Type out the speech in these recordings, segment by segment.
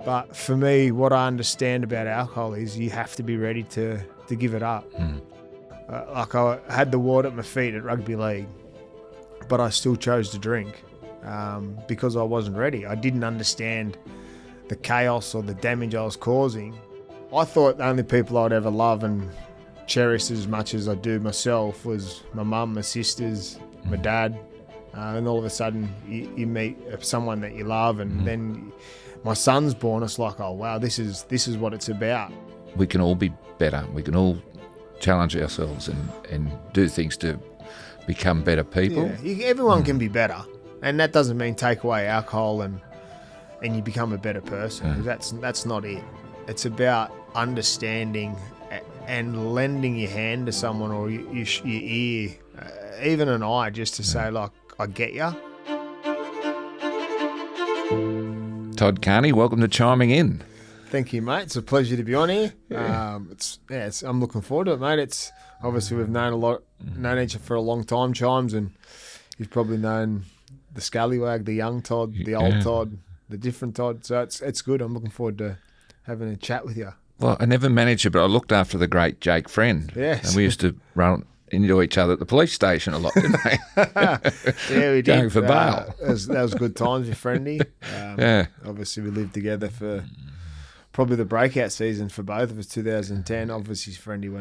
But for me, what I understand about alcohol is you have to be ready to give it up. Like I had the water at my feet at rugby league, but I still chose to drink because I wasn't ready. I didn't understand the chaos or the damage I was causing. I thought the only people I'd ever love and cherish as much as I do myself was my mum, my sisters, my dad, and all of a sudden you meet someone that you love, and then my son's born. It's like, oh wow, this is what it's about. We can all be better. We can all challenge ourselves and do things to become better people. Yeah, everyone can be better, and that doesn't mean take away alcohol and you become a better person. 'Cause that's not it. It's about understanding and lending your hand to someone, or your ear, even an eye, just to say, like, I get ya. Todd Carney, welcome to Chiming In. Thank you, mate. It's a pleasure to be on here. I'm looking forward to it, mate. It's obviously we've known each other for a long time, Chimes, and you've probably known the scallywag, the young Todd, the old Todd, the different Todd. So it's good. I'm looking forward to having a chat with you. Well, I never managed it, but I looked after the great Jake Friend. Yes. And we used to run into each other at the police station a lot, didn't we? Yeah, we did. Going for bail. That was good times with Friendy. Obviously, we lived together for probably the breakout season for both of us, 2010. Obviously, Friendy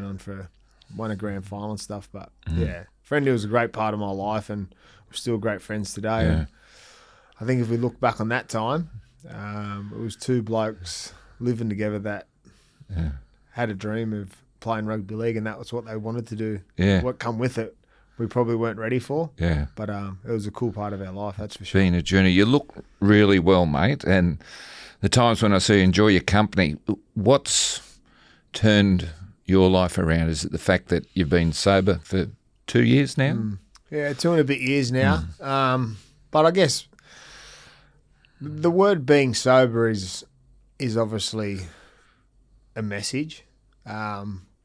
won a grand final and stuff. But, yeah, Friendy was a great part of my life, and we're still great friends today. Yeah. And I think if we look back on that time, it was two blokes living together that had a dream of playing rugby league, and that was what they wanted to do. Yeah. What come with it, we probably weren't ready for. Yeah. But it was a cool part of our life, that's for sure. Been a journey. You look really well, mate, and the times when I see you enjoy your company, what's turned your life around? Is it the fact that you've been sober for 2 years now? Yeah, 2 and a bit years now. But I guess the word being sober is obviously a message,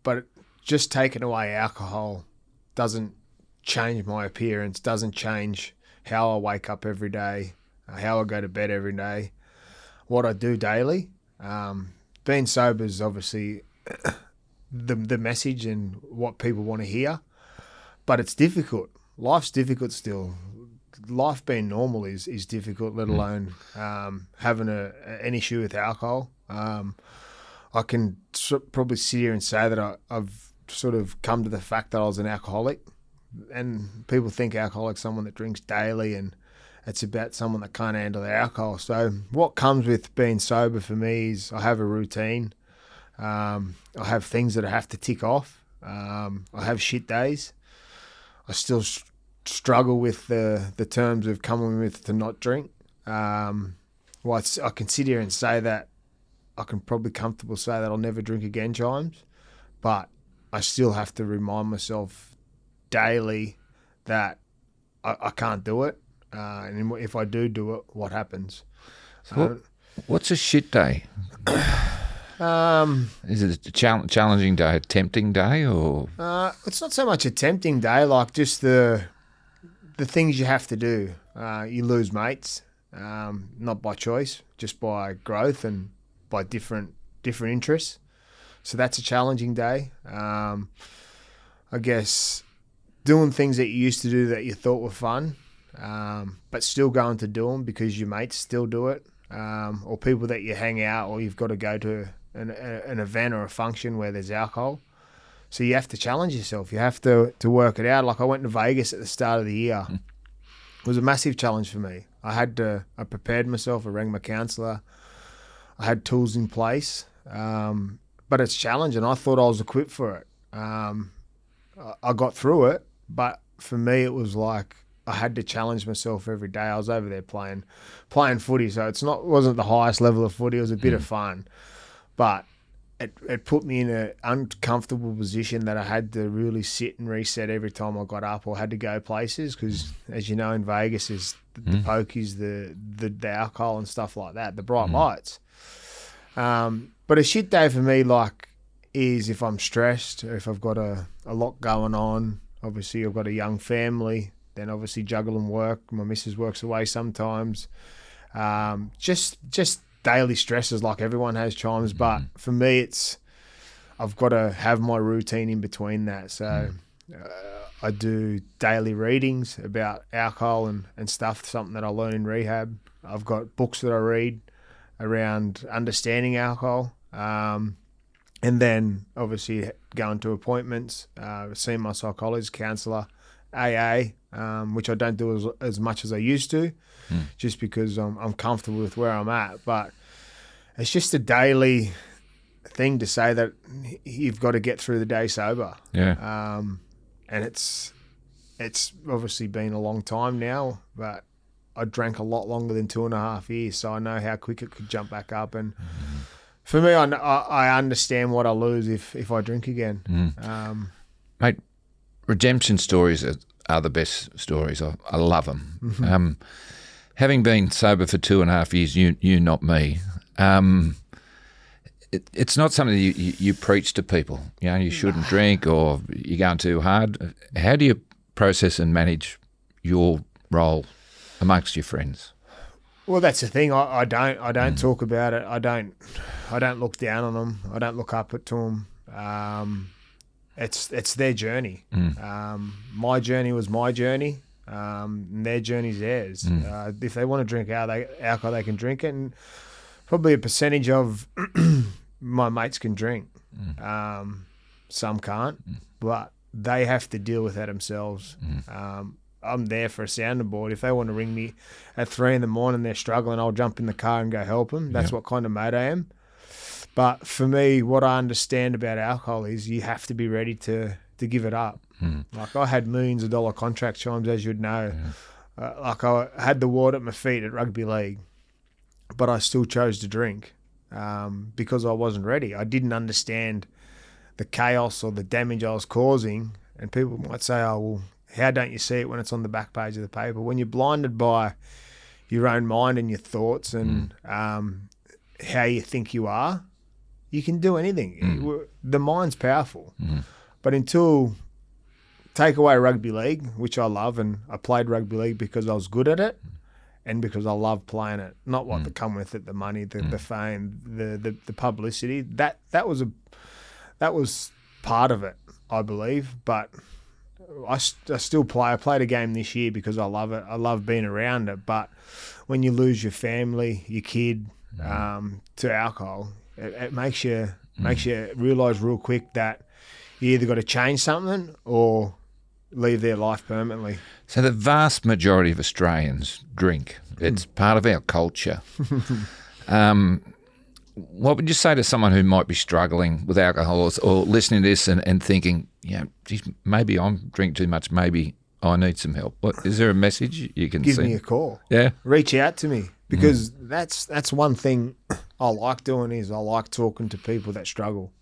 but just taking away alcohol doesn't change my appearance, doesn't change how I wake up every day, how I go to bed every day, what I do daily. Being sober is obviously the message and what people want to hear, but it's difficult. Life's difficult still. Life being normal is difficult, let alone having an issue with alcohol. I can probably sit here and say that I've sort of come to the fact that I was an alcoholic, and people think alcoholic is someone that drinks daily, and it's about someone that can't handle their alcohol. So what comes with being sober for me is I have a routine. I have things that I have to tick off. I have shit days. I still struggle with the terms of coming with to not drink. I can sit here and say that I can probably comfortably say that I'll never drink again, Chimes, but I still have to remind myself daily that I can't do it, and if I do it, what happens? What's a shit day? Is it a challenging day, a tempting day, or? It's not so much a tempting day, like just the things you have to do. You lose mates, not by choice, just by growth and by different interests. So that's a challenging day. I guess doing things that you used to do that you thought were fun, but still going to do them because your mates still do it, or people that you hang out, or you've got to go to an event or a function where there's alcohol. So you have to challenge yourself. You have to work it out. Like I went to Vegas at the start of the year. It was a massive challenge for me. I prepared myself. I rang my counsellor. I had tools in place, but it's challenging. I thought I was equipped for it. I got through it, but for me, it was like I had to challenge myself every day. I was over there playing footy, so it wasn't the highest level of footy. It was a bit of fun, but it put me in an uncomfortable position that I had to really sit and reset every time I got up or had to go places because, as you know, in Vegas is the pokies, the alcohol and stuff like that, the bright lights. But a shit day for me, is if I'm stressed or if I've got a lot going on. Obviously, I've got a young family, then obviously juggling work. My missus works away sometimes. Just daily stresses like everyone has, Chimes, but for me, I've got to have my routine in between that. So I do daily readings about alcohol and stuff, something that I learn in rehab. I've got books that I read around understanding alcohol. And then obviously going to appointments, seeing my psychologist, counsellor, AA, which I don't do as much as I used to, just because I'm comfortable with where I'm at. But it's just a daily thing to say that you've got to get through the day sober. Yeah. And it's obviously been a long time now, but I drank a lot longer than 2.5 years, so I know how quick it could jump back up. And for me, I understand what I lose if I drink again. Mate, redemption stories are the best stories. I love them. Having been sober for 2.5 years, you not me, it's not something you preach to people. You know, you shouldn't drink or you're going too hard. How do you process and manage your role amongst your friends? Well, that's the thing. I don't talk about it. I don't look down on them. I don't look up to them. It's their journey. My journey was my journey. And their journey's theirs. If they want to drink alcohol, they can drink it, and probably a percentage of my mates can drink. Some can't, but they have to deal with that themselves. I'm there for a sounding board. If they want to ring me at 3 a.m, they're struggling, I'll jump in the car and go help them. That's what kind of mate I am. But for me, what I understand about alcohol is you have to be ready to give it up. Like I had millions of dollar contract, Chimes, as you'd know. Like I had the water at my feet at rugby league, but I still chose to drink because I wasn't ready. I didn't understand the chaos or the damage I was causing. And people might say, oh, well, how don't you see it when it's on the back page of the paper? When you're blinded by your own mind and your thoughts and how you think you are, you can do anything. The mind's powerful. But until take away rugby league, which I love, and I played rugby league because I was good at it and because I love playing it, not what to come with it, the money, the fame, the publicity. That was part of it, I believe. But I still play. I played a game this year because I love it. I love being around it. But when you lose your family, your kid to alcohol, it makes you realise real quick that you either got to change something or leave their life permanently. So the vast majority of Australians drink. It's part of our culture. What would you say to someone who might be struggling with alcohol or listening to this and thinking, geez, maybe I'm drinking too much, maybe I need some help? Is there a message you can Give send? me a call. Yeah. Reach out to me, because that's one thing I like doing is I like talking to people that struggle.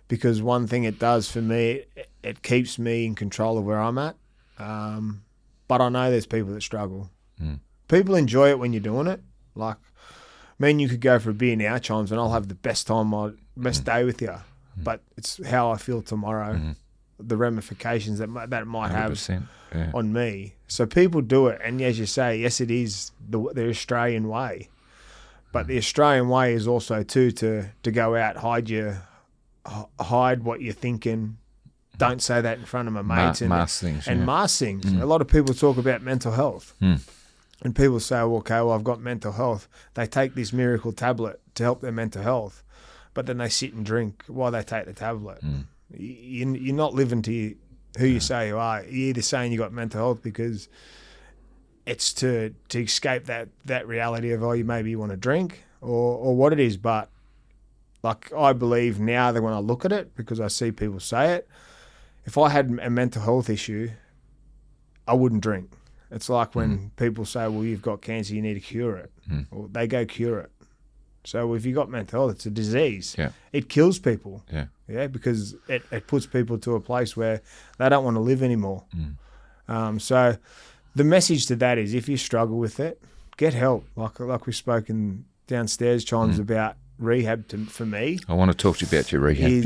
Because one thing it does for me, it keeps me in control of where I'm at. But I know there's people that struggle. People enjoy it when you're doing it. Like, you could go for a beer now, Chimes, and I'll have the best day with you. But it's how I feel tomorrow, the ramifications that might have on me. So people do it, and as you say, yes, it is the Australian way. But the Australian way is also too to go out, hide what you're thinking. Don't say that in front of my mates. Mask things. Mask things. A lot of people talk about mental health. And people say, well, okay, I've got mental health. They take this miracle tablet to help their mental health, but then they sit and drink while they take the tablet. You're not living to who you say you are. You're either saying you got mental health because it's to escape that reality of, you maybe want to drink or what it is. But like, I believe now that when I look at it, because I see people say it, if I had a mental health issue, I wouldn't drink. It's like when people say, well, you've got cancer, you need to cure it. Well, they go cure it. So if you've got mental health, it's a disease. It kills people. Because it puts people to a place where they don't want to live anymore. So the message to that is, if you struggle with it, get help. Like we've spoken downstairs, Chimes, about rehab for me. I want to talk to you about your rehab.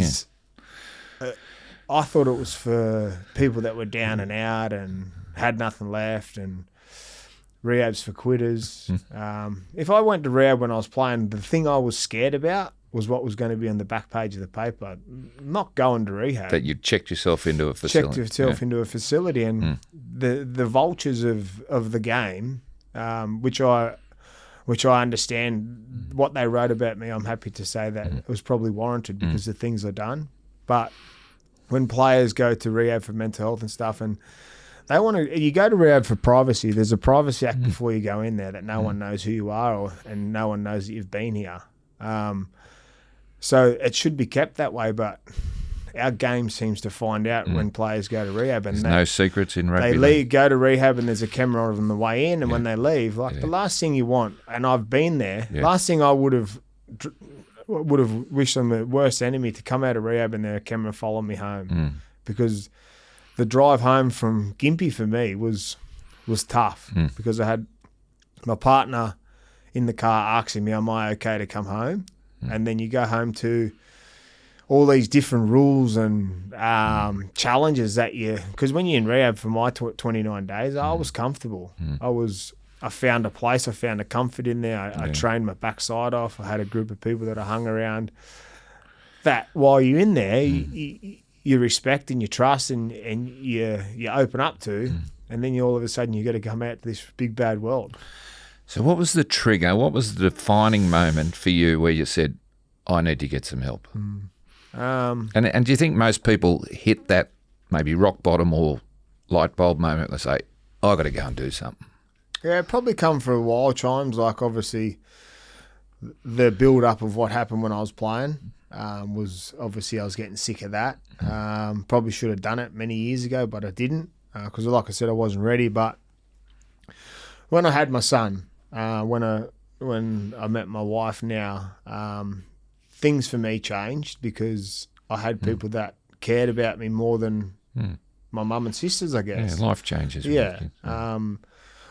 I thought it was for people that were down and out and had nothing left. And rehab's for quitters. If I went to rehab when I was playing, the thing I was scared about was what was going to be on the back page of the paper. Not going to rehab. That you checked yourself into a facility. Checked yourself into a facility, and the vultures of the game, which I understand what they wrote about me. I'm happy to say that it was probably warranted because of things I've done. But when players go to rehab for mental health and stuff, and they want to, you go to rehab for privacy. There's a Privacy Act before you go in there that no one knows who you are, and no one knows that you've been here. So it should be kept that way, but our game seems to find out when players go to rehab. And there's no secrets in rugby. They go to rehab and there's a camera on the way in, and when they leave, the last thing you want, and I've been there, last thing I would have wished on the worst enemy to come out of rehab and their camera follow me home, because the drive home from Gympie for me was tough because I had my partner in the car asking me, am I okay to come home? And then you go home to all these different rules and challenges that because when you're in rehab for my 29 days, I was comfortable. I found a place, I found a comfort in there. I trained my backside off. I had a group of people that I hung around that while you're in there, you respect and you trust and you open up to, and then all of a sudden you got to come out to this big bad world. So what was the trigger? What was the defining moment for you where you said, I need to get some help? And do you think most people hit that maybe rock bottom or light bulb moment? They say, I got to go and do something. Yeah, it probably come for a while, Chimes. Like obviously the build up of what happened when I was playing was obviously I was getting sick of that. Probably should have done it many years ago, but I didn't because like I said, I wasn't ready. But when I had my son, when I met my wife now, things for me changed because I had people that cared about me more than my mum and sisters, I guess. Yeah, life changes. Yeah.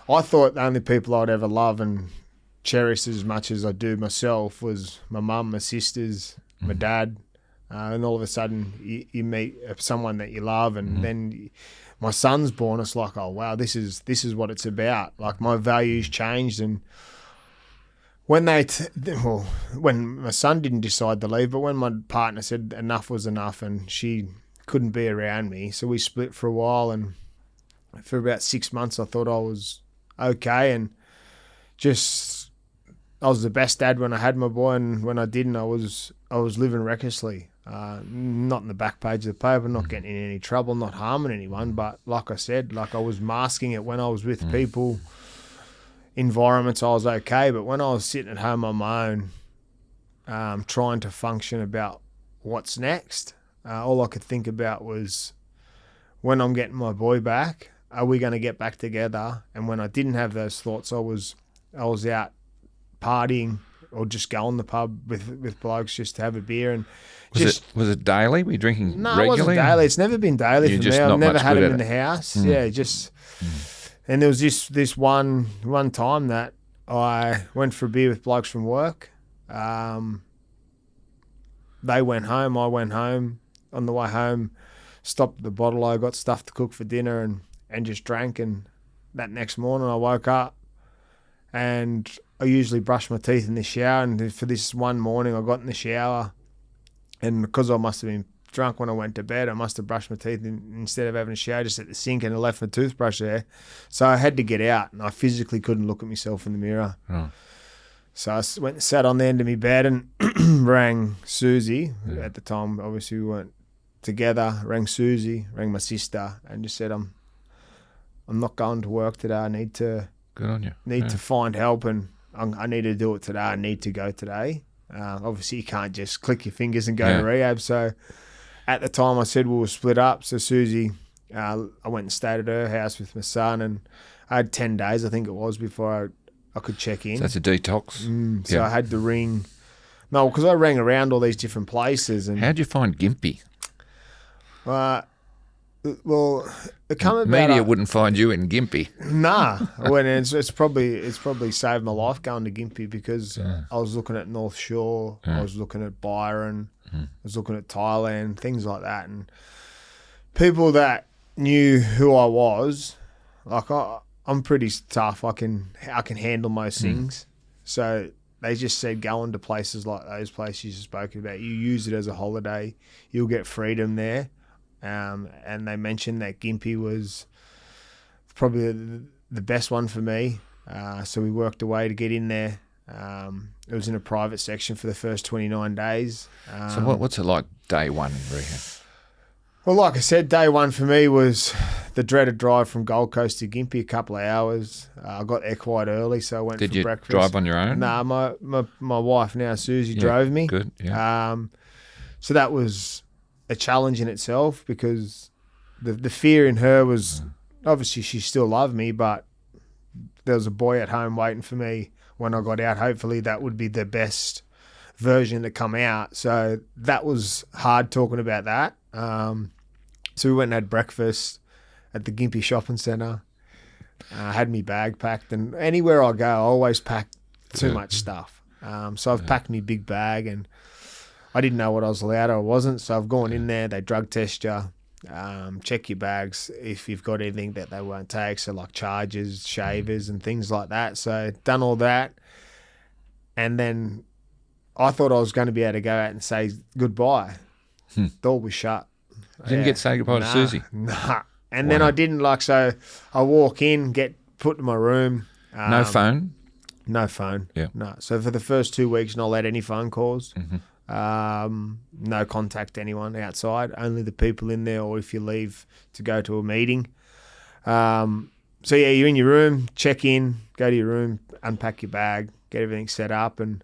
I thought the only people I'd ever love and cherish as much as I do myself was my mum, my sisters, my dad, and all of a sudden you meet someone that you love, and then my son's born. It's like, oh wow, this is what it's about. Like my values changed, and when when my son didn't decide to leave, but when my partner said enough was enough, and she couldn't be around me, so we split for a while, and for about 6 months I thought I was okay, and just I was the best dad when I had my boy, and when I didn't, I was living recklessly, not in the back page of the paper, not getting in any trouble, not harming anyone, but like I said, like I was masking it when I was with people, environments. I was okay, but when I was sitting at home on my own, trying to function about what's next, all I could think about was when I'm getting my boy back, are we going to get back together? And when I didn't have those thoughts, I was out partying or just going to the pub with blokes just to have a beer. And was it daily? Were you drinking regularly? No, it wasn't daily. It's never been daily for me. I've never had it in the house. Yeah, just and there was this one time that I went for a beer with blokes from work. They went home. I went home. On the way home, stopped at the bottle. I got stuff to cook for dinner and just drank. And that next morning I woke up, and I usually brush my teeth in the shower. And for this one morning I got in the shower, and because I must have been drunk when I went to bed, I must have brushed my teeth instead of having a shower just at the sink, and I left my toothbrush there. So I had to get out, and I physically couldn't look at myself in the mirror. Oh. So I went and sat on the end of my bed and rang Susie. Yeah. At the time, obviously we weren't together. Rang Susie, rang my sister, and just said, I'm not going to work today. I need to Good on you. To find help, and I need to do it today. I need to go today. Obviously you can't just click your fingers and go to rehab. So at the time I said we were split up. So Susie, I went and stayed at her house with my son, and I had 10 days, I think it was, before I could check in. So that's a detox. So I had to ring. No, because I rang around all these different places. And how'd you find Gympie? Well, it come about. Media wouldn't find you in Gympie. Nah, it's probably saved my life going to Gympie, because I was looking at North Shore, I was looking at Byron, I was looking at Thailand, things like that, and people that knew who I was, like I'm pretty tough. I can handle most things. So they just said go into places like those places you spoke about. You use it as a holiday. You'll get freedom there. And they mentioned that Gympie was probably the best one for me. So we worked away to get in there. It was in a private section for the first 29 days. So what's it like day one in rehab? Well, like I said, day one for me was the dreaded drive from Gold Coast to Gympie, a couple of hours. I got there quite early, so I went for breakfast. Did you drive on your own? Nah, my wife now, Susie, drove me. Good, yeah. So that was a challenge in itself because the fear in her was, obviously she still loved me, but there was a boy at home waiting for me when I got out. Hopefully that would be the best version to come out. So that was hard talking about that. So we went and had breakfast at the Gympie Shopping Centre. Had me bag packed, and anywhere I go, I always pack too much stuff. So I've packed me big bag, and I didn't know what I was allowed or wasn't. So I've gone in there. They drug test you, check your bags if you've got anything that they won't take. So like chargers, shavers, and things like that. So done all that, and then I thought I was going to be able to go out and say goodbye. Door was shut. You didn't get to say goodbye to Susie? Nah. And then I didn't so I walk in, get put in my room. No phone? No phone. Yeah. No. So for the first 2 weeks, not allowed any phone calls. No contact to anyone outside, only the people in there, or if you leave to go to a meeting. So yeah, you're in your room, check in, go to your room, unpack your bag, get everything set up, and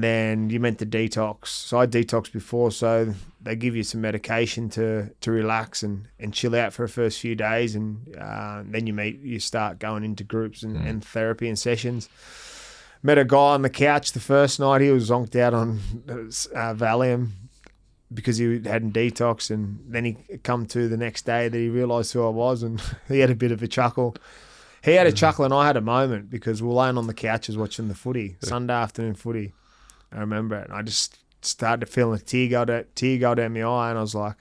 then you're meant to detox. So I detoxed before, so they give you some medication to relax and chill out for the first few days, and then you start going into groups and therapy and sessions. Met a guy on the couch the first night. He was zonked out on Valium because he hadn't detoxed, and then he come to the next day that he realised who I was, and he had a bit of a chuckle. He had a chuckle and I had a moment because we were laying on the couches watching the footy, Sunday afternoon footy. I remember it, and I just started feeling a tear go down my eye, and I was like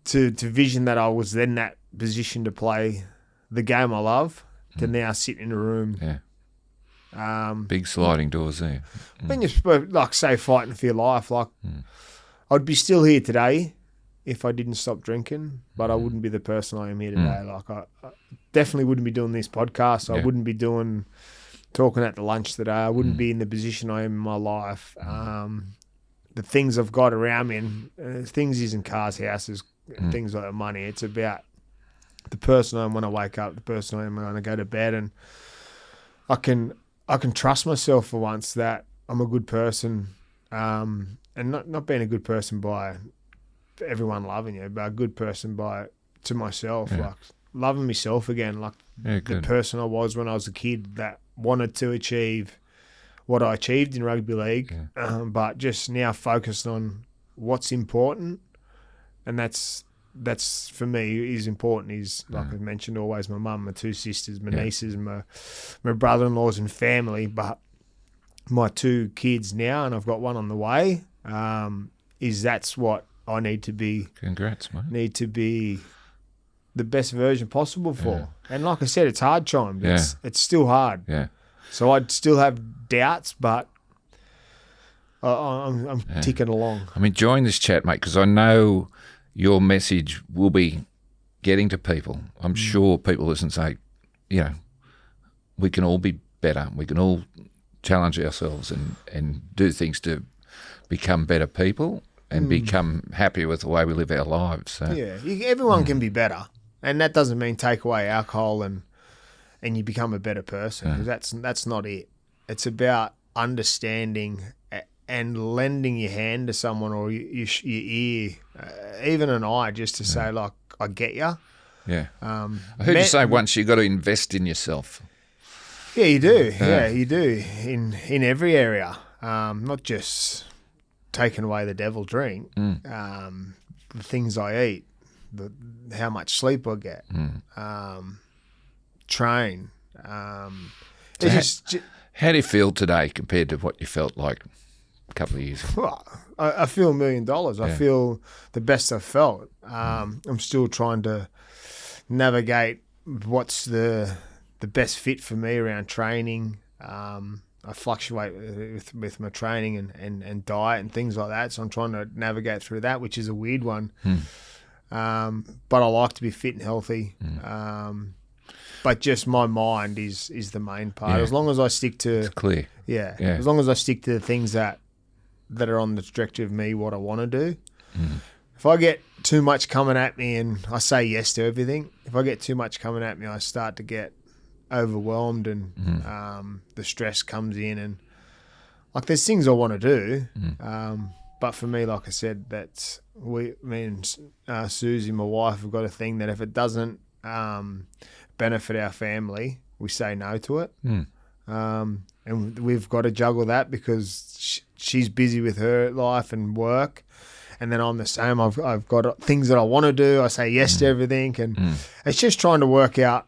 to vision that I was then that position to play the game I love, to now sit in a room. Yeah. Big sliding doors there. When you're say fighting for your life, I'd be still here today if I didn't stop drinking, but I wouldn't be the person I am here today. I definitely wouldn't be doing this podcast. I wouldn't be talking at the lunch today. I wouldn't be in the position I am in my life. The things I've got around me, and things isn't cars, houses, things like money. It's about the person I am when I wake up, the person I am when I go to bed, and I can trust myself for once that I'm a good person, and not being a good person by everyone loving you, but a good person to myself, like loving myself again, like the person I was when I was a kid that wanted to achieve what I achieved in rugby league, but just now focused on what's important, and that's for me is important. Is like I mentioned, always my mum, my two sisters, my nieces, my brother-in-laws and family, but my two kids now, and I've got one on the way. That's what I need to be. Congrats, mate. Need to be the best version possible for. And like I said, it's hard, Chime. It's still hard. Yeah. So I'd still have doubts, but I'm ticking along. I'm enjoying this chat, mate, because I know your message will be getting to people. I'm sure people listen and say, we can all be better. We can all challenge ourselves and do things to become better people and become happier with the way we live our lives. So. Yeah, everyone can be better. And that doesn't mean take away alcohol and you become a better person, because that's not it. It's about understanding and lending your hand to someone, or your ear, even an eye, just to say, like, I get you. Yeah. I heard you say once you got to invest in yourself. Yeah, you do. Yeah, you do in every area, not just taking away the devil drink, the things I eat, how much sleep I get, train. How do you feel today compared to what you felt like a couple of years ago? Well, I feel $1 million. I feel the best I've felt. I'm still trying to navigate what's the best fit for me around training. I fluctuate with my training and diet and things like that, so I'm trying to navigate through that, which is a weird one. But I like to be fit and healthy. But just my mind is the main part. As long as I stick to... It's clear. Yeah. As long as I stick to the things that are on the trajectory of me, what I want to do. If I get too much coming at me and I say yes to everything, if I get too much coming at me, I start to get overwhelmed and the stress comes in, and like there's things I want to do, but for me, like I said, that's me and Susie, my wife, have got a thing that if it doesn't benefit our family, we say no to it. And we've got to juggle that because she's busy with her life and work, and then I'm the same. I've got things that I want to do. I say yes to everything, and it's just trying to work out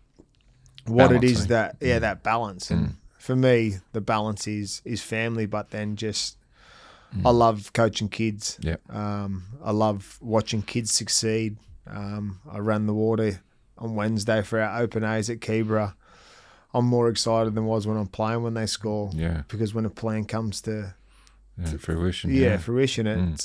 what it is that that balance. And for me, the balance is family, but then just I love coaching kids. I love watching kids succeed. I ran the water on Wednesday for our open A's at Canberra. I'm more excited than was when I'm playing when they score. Because when a plan comes to fruition. Fruition,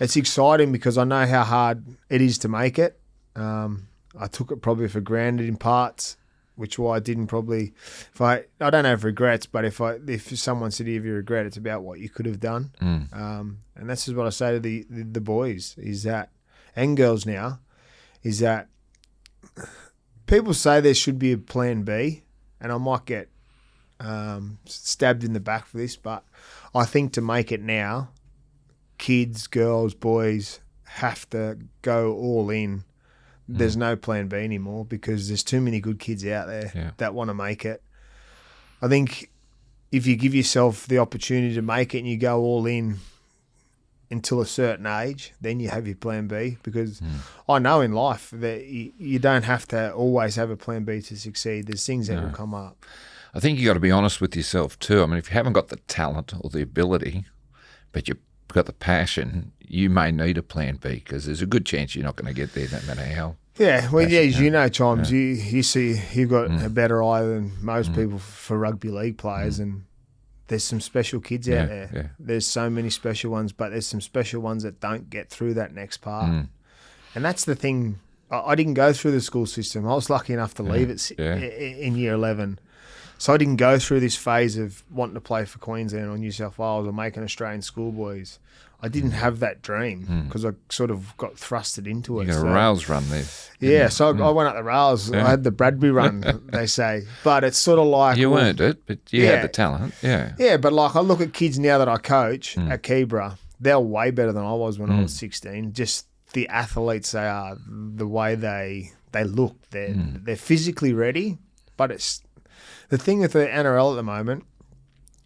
it's exciting because I know how hard it is to make it. I took it probably for granted in parts, which why I didn't probably. I don't have regrets, but if someone said, "If you regret," it's about what you could have done. And this is what I say to the boys is that, and girls now, is that people say there should be a plan B, and I might get stabbed in the back for this, but I think to make it now, kids, girls, boys have to go all in. There's no plan B anymore because there's too many good kids out there that want to make it. I think if you give yourself the opportunity to make it and you go all in until a certain age, then you have your plan B, because I know in life that you don't have to always have a plan B to succeed. There's things that will come up. I think you got to be honest with yourself too. I mean, if you haven't got the talent or the ability, but you've got the passion, you may need a plan B because there's a good chance you're not going to get there no matter how. Yeah, well, as you know, Chimes, you see you've got a better eye than most people for rugby league players, and there's some special kids out there. There's so many special ones, but there's some special ones that don't get through that next part. And that's the thing. I didn't go through the school system. I was lucky enough to leave it in year 11. So I didn't go through this phase of wanting to play for Queensland or New South Wales or making Australian schoolboys. I didn't have that dream because I sort of got thrusted into it. You got a rails run there. Yeah, so I went up the rails. I had the Bradbury run, they say. But it's sort of like... You earned it, but you had the talent, Yeah, but like I look at kids now that I coach at Canberra, they're way better than I was when I was 16. Just the athletes they are, the way they look, they're physically ready, but it's... The thing with the NRL at the moment,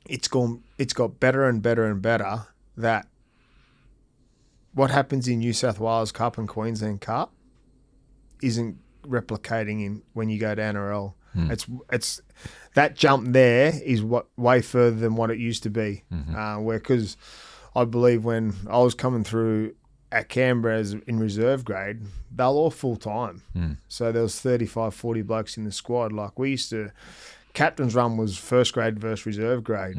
it's got better and better and better. That what happens in New South Wales Cup and Queensland Cup isn't replicating in when you go to NRL. It's that jump there is way further than what it used to be. Because I believe when I was coming through at Canberra in reserve grade, they were all full time. So there was 35, 40 blokes in the squad. Like we used to. Captain's run was first grade versus reserve grade.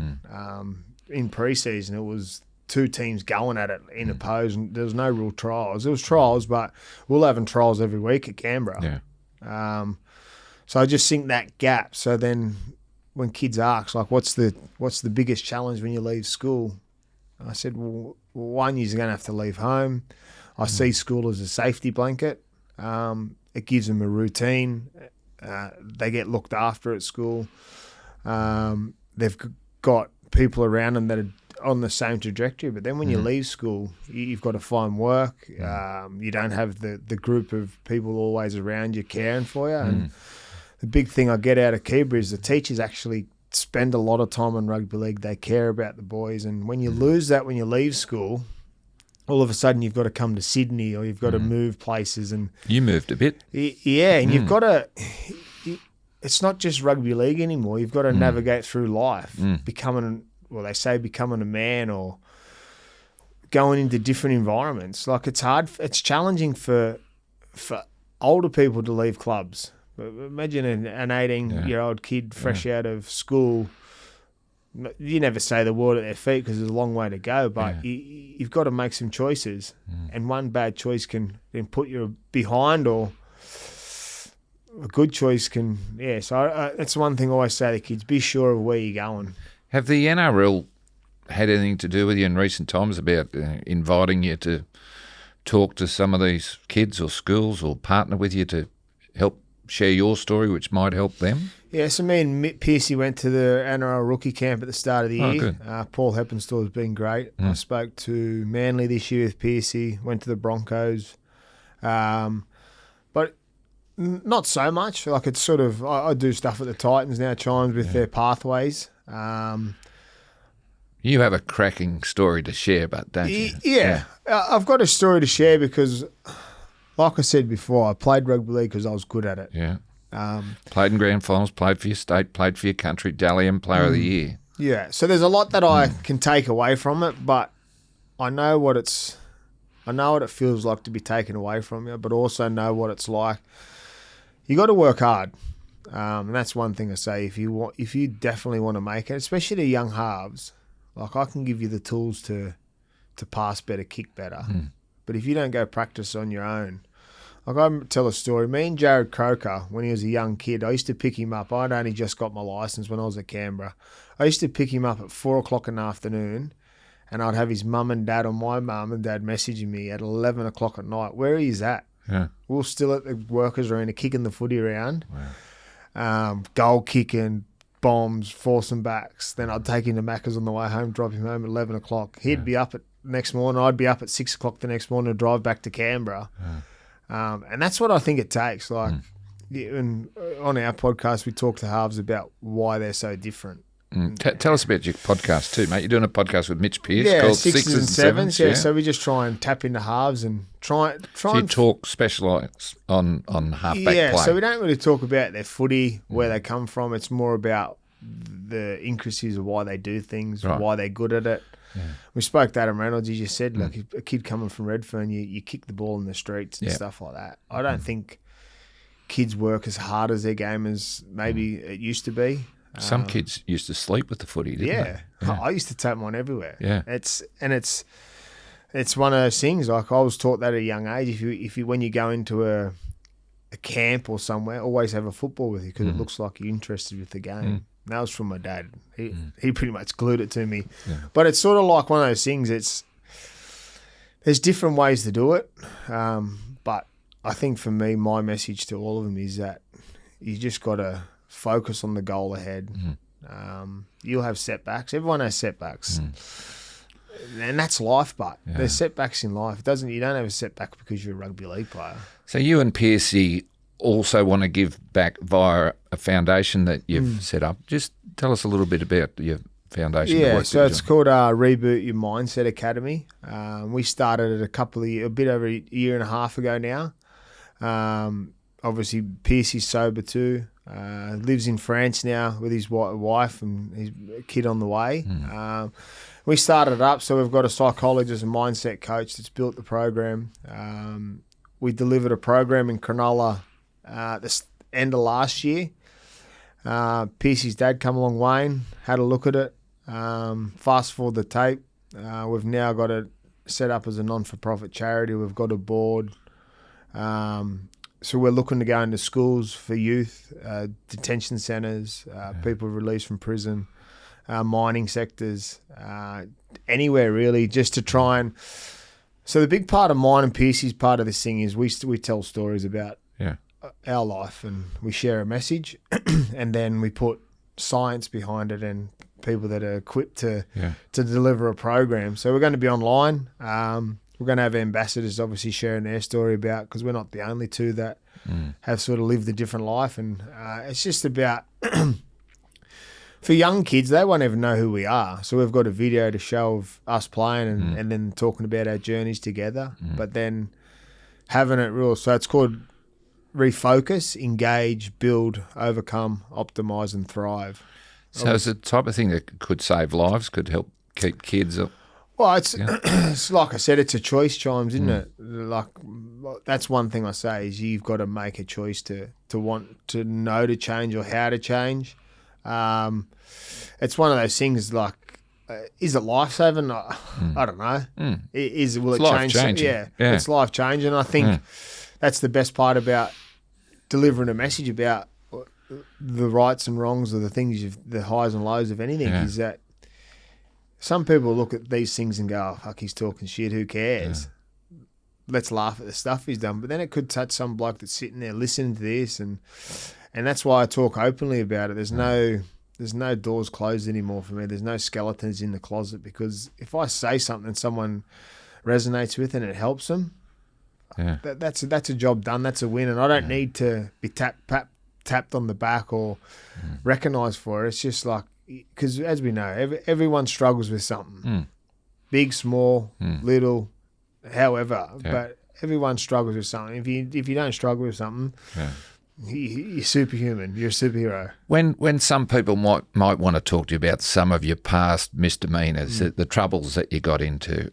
In pre-season, it was two teams going at it in a pose, and there was no real trials. There was trials, but we're having trials every week at Canberra. So I just think that gap. So then when kids ask, like, what's the biggest challenge when you leave school? I said, well, one, you're going to have to leave home. I see school as a safety blanket. It gives them a routine. They get looked after at school. They've got people around them that are on the same trajectory. But then when you leave school, you've got to find work. You don't have the group of people always around you caring for you. And the big thing I get out of Canberra is the teachers actually spend a lot of time on rugby league. They care about the boys. And when you lose that when you leave school, all of a sudden you've got to come to Sydney or you've got to move places. And you moved a bit. Yeah, and you've got to... It's not just rugby league anymore. You've got to navigate through life, becoming a man or going into different environments. Like it's hard. It's challenging for older people to leave clubs. Imagine an 18-year-old kid fresh out of school. You never say the world at their feet because there's a long way to go, but you've got to make some choices. And one bad choice can then put you behind, or a good choice can, So that's one thing I always say to kids, be sure of where you're going. Have the NRL had anything to do with you in recent times about inviting you to talk to some of these kids or schools, or partner with you to help share your story, which might help them? Yeah, so me and Mick Pearcey went to the NRL rookie camp at the start of the year. Good. Paul Heppenstall has been great. I spoke to Manly this year with Pearcey, went to the Broncos. But not so much. Like, it's sort of, I do stuff at the Titans now, chimes with their pathways. You have a cracking story to share, but don't you? Yeah. I've got a story to share because, like I said before, I played rugby league because I was good at it. Yeah. Played in grand finals, played for your state, played for your country, Dalian Player of the Year. Yeah, so there's a lot that I can take away from it, but I know what it feels like to be taken away from you, but also know what it's like. You got to work hard, and that's one thing I say. If you definitely want to make it, especially the young halves, like, I can give you the tools to pass better, kick better, but if you don't go practice on your own. Like, I tell a story. Me and Jared Croker, when he was a young kid, I used to pick him up. I'd only just got my licence when I was at Canberra. I used to pick him up at 4 o'clock in the afternoon, and I'd have his mum and dad, or my mum and dad, messaging me at 11 o'clock at night. Where are you at? Yeah. We were still at the workers' arena kicking the footy around, goal kicking, bombs, forcing backs. Then I'd take him to Macca's on the way home, drop him home at 11 o'clock. He'd be up at next morning. I'd be up at 6 o'clock the next morning to drive back to Canberra. And that's what I think it takes. Like, and on our podcast, we talk to halves about why they're so different. Tell us about your podcast too, mate. You're doing a podcast with Mitch Pearce called Sixes and Sevens. Yeah, so we just try and tap into halves and try so you talk specialise on halfback play. Yeah, so we don't really talk about their footy, where they come from. It's more about the intricacies of why they do things, why they're good at it. Yeah. We spoke to Adam Reynolds. He just said, like, a kid coming from Redfern, you kick the ball in the streets and stuff like that. I don't think kids work as hard as their game as maybe it used to be. Some kids used to sleep with the footy, didn't they? Yeah. I used to take mine everywhere. Yeah. It's one of those things. Like, I was taught that at a young age. If you when you go into a camp or somewhere, always have a football with you because it looks like you're interested with the game. And that was from my dad. He pretty much glued it to me. Yeah. But it's sort of like one of those things. There's different ways to do it. But I think for me, my message to all of them is that you just got to focus on the goal ahead. You'll have setbacks. Everyone has setbacks. And that's life, but there's setbacks in life. You don't have a setback because you're a rugby league player. So you and Pearcey also want to give back via a foundation that you've set up. Just tell us a little bit about your foundation. Yeah, so it's called Reboot Your Mindset Academy. We started it a bit over a year and a half ago now. Obviously, Pearcey's sober too. Lives in France now with his wife and his kid on the way. We started it up, so we've got a psychologist and mindset coach that's built the program. We delivered a program in Cronulla the end of last year. Pearcey's dad come along, Wayne, had a look at it. Fast forward the tape. We've now got it set up as a non-for-profit charity. We've got a board. So we're looking to go into schools for youth, detention centres, people released from prison, mining sectors, anywhere really, just to try and... So the big part of mine and Pearcey's part of this thing is we tell stories about our life and we share a message and then we put science behind it and people that are equipped to deliver a program. So we're going to be online. We're going to have ambassadors obviously sharing their story about, because we're not the only two that have sort of lived a different life. And it's just about, for young kids, they won't even know who we are. So we've got a video to show of us playing and then talking about our journeys together. But then having it real. So it's called Refocus, Engage, Build, Overcome, Optimise and Thrive. So it's the type of thing that could save lives, could help keep kids up. Well, it's like I said, it's a choice, Chimes, isn't it? Like that's one thing I say is you've got to make a choice to want to know to change or how to change. It's one of those things like, is it life-saving? I don't know. Will it change? Yeah, it's life-changing. I think that's the best part about delivering a message about the rights and wrongs of the things, the highs and lows of anything, is that some people look at these things and go, oh, fuck, he's talking shit, who cares? Let's laugh at the stuff he's done. But then it could touch some bloke that's sitting there listening to this, and that's why I talk openly about it. There's no doors closed anymore for me. There's no skeletons in the closet, because if I say something someone resonates with and it helps them, that's a job done. That's a win, and I don't need to be tapped on the back or recognised for it. It's just like, because as we know, everyone struggles with something, big, small, little, however. But everyone struggles with something. If you don't struggle with something, you're superhuman. You're a superhero. When some people might want to talk to you about some of your past misdemeanors, the troubles that you got into,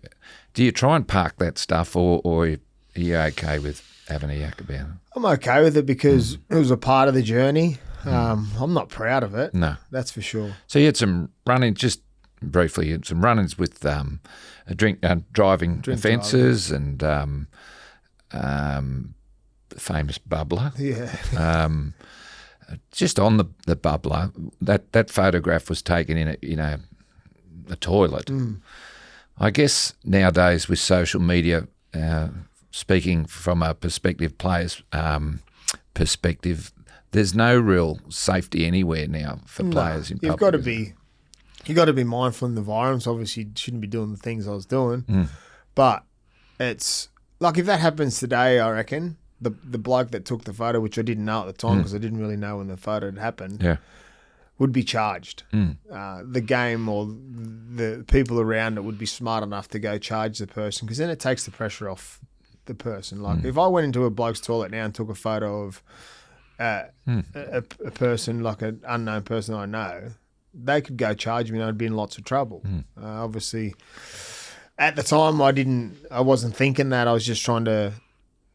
do you try and park that stuff, or are you okay with having a yak about it? I'm okay with it because it was a part of the journey. I'm not proud of it. No, that's for sure. So you had some run-ins, just briefly, some run-ins with driving offences and famous bubbler. Yeah. Just on the bubbler, that photograph was taken in a toilet. I guess nowadays with social media, speaking from a player's perspective, there's no real safety anywhere now for players in public. You've got to be mindful in the environments. Obviously, you shouldn't be doing the things I was doing. But it's like, if that happens today, I reckon the bloke that took the photo, which I didn't know at the time because I didn't really know when the photo had happened, would be charged. The game or the people around it would be smart enough to go charge the person, because then it takes the pressure off the person. Like if I went into a bloke's toilet now and took a photo of a person, like an unknown person I know, they could go charge me and I'd be in lots of trouble. Obviously, at the time I wasn't thinking that. I was just trying to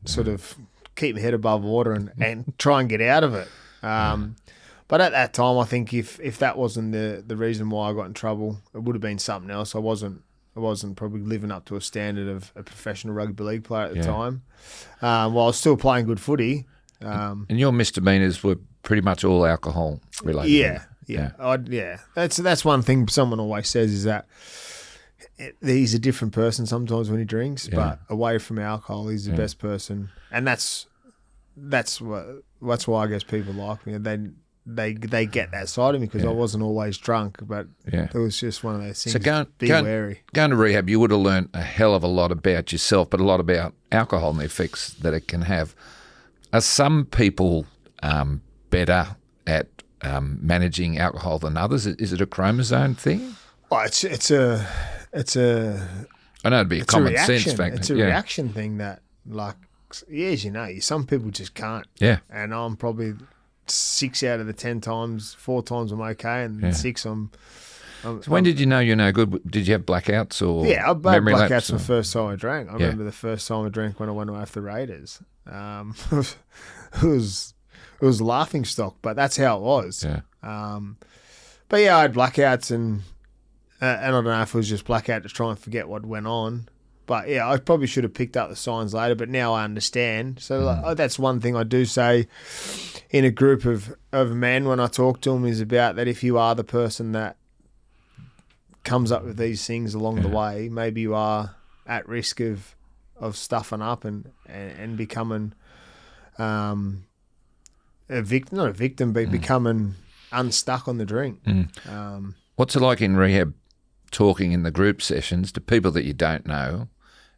sort of keep my head above water and try and get out of it. But at that time, I think if that wasn't the reason why I got in trouble, it would have been something else. I wasn't probably living up to a standard of a professional rugby league player at the time. While I was still playing good footy. And your misdemeanors were pretty much all alcohol related. Yeah. That's one thing someone always says, is that he's a different person sometimes when he drinks, but away from alcohol, he's the best person. And that's why I guess people like me. They get that side of me, because I wasn't always drunk, but it was just one of those things. So wary. Going to rehab, you would have learned a hell of a lot about yourself, but a lot about alcohol and the effects that it can have. Are some people better at managing alcohol than others? Is it a chromosome thing? Oh, it's a. I know it'd be a common sense factor. It's a reaction thing that, like, as you know, some people just can't. Yeah. And I'm probably 6 out of the 10 times, 4 times I'm okay, and 6 I'm. So when did you know you're no good? Did you have blackouts or? Yeah, I had blackouts the first time I drank. I remember the first time I drank when I went away for the Raiders. It was laughing stock, but that's how it was. Yeah. But yeah, I had blackouts, and I don't know if it was just blackout to try and forget what went on. But yeah, I probably should have picked up the signs later, but now I understand. So that's one thing I do say in a group of men when I talk to them, is about that if you are the person that comes up with these things along the way, maybe you are at risk of stuffing up and becoming a victim, not a victim, but becoming unstuck on the drink. What's it like in rehab, talking in the group sessions to people that you don't know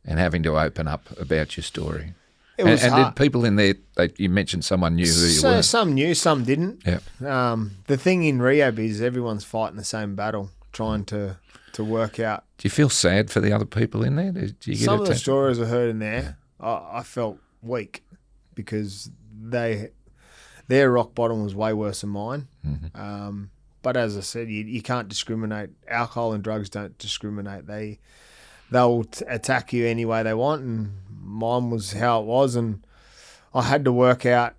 and having to open up about your story? It was hard. Did people in there, you mentioned someone knew who you were? Some knew, some didn't. Yeah. The thing in rehab is everyone's fighting the same battle, trying to work out. Do you feel sad for the other people in there? Do you get some of the stories I heard in there, I felt weak, because their rock bottom was way worse than mine. But as I said, you can't discriminate. Alcohol and drugs don't discriminate. they'll attack you any way they want, and mine was how it was, and I had to work out,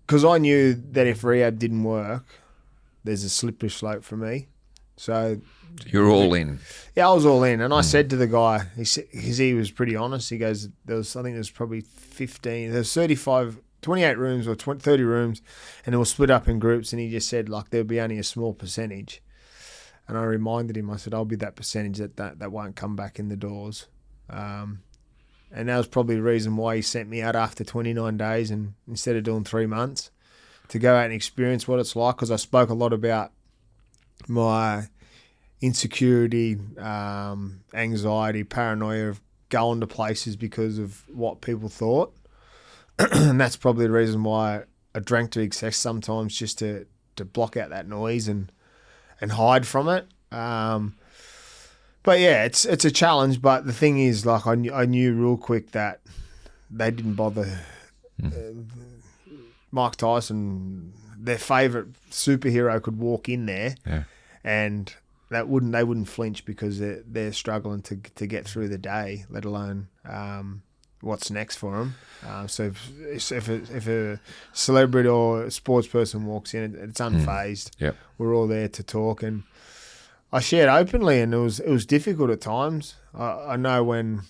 because I knew that if rehab didn't work, there's a slippery slope for me. So you're all in. Yeah, I was all in, and I said to the guy, he was pretty honest. He goes, I think there was probably 15, there's 28 rooms or 30 rooms, and it was split up in groups, and he just said, like, there'll be only a small percentage. And I reminded him, I said, I'll be that percentage that won't come back in the doors. And that was probably the reason why he sent me out after 29 days and instead of doing 3 months, to go out and experience what it's like, because I spoke a lot about my insecurity, anxiety, paranoia of going to places because of what people thought. And that's probably the reason why I drank to excess sometimes, just to block out that noise and hide from it. But yeah, it's a challenge. But the thing is, like, I knew real quick that they didn't bother. Mike Tyson, their favourite superhero, could walk in there, and they wouldn't flinch, because they're struggling to get through the day, let alone what's next for them. So if a celebrity or a sports person walks in, it's unfazed. Yep. We're all there to talk, and I shared openly, and it was difficult at times. I know when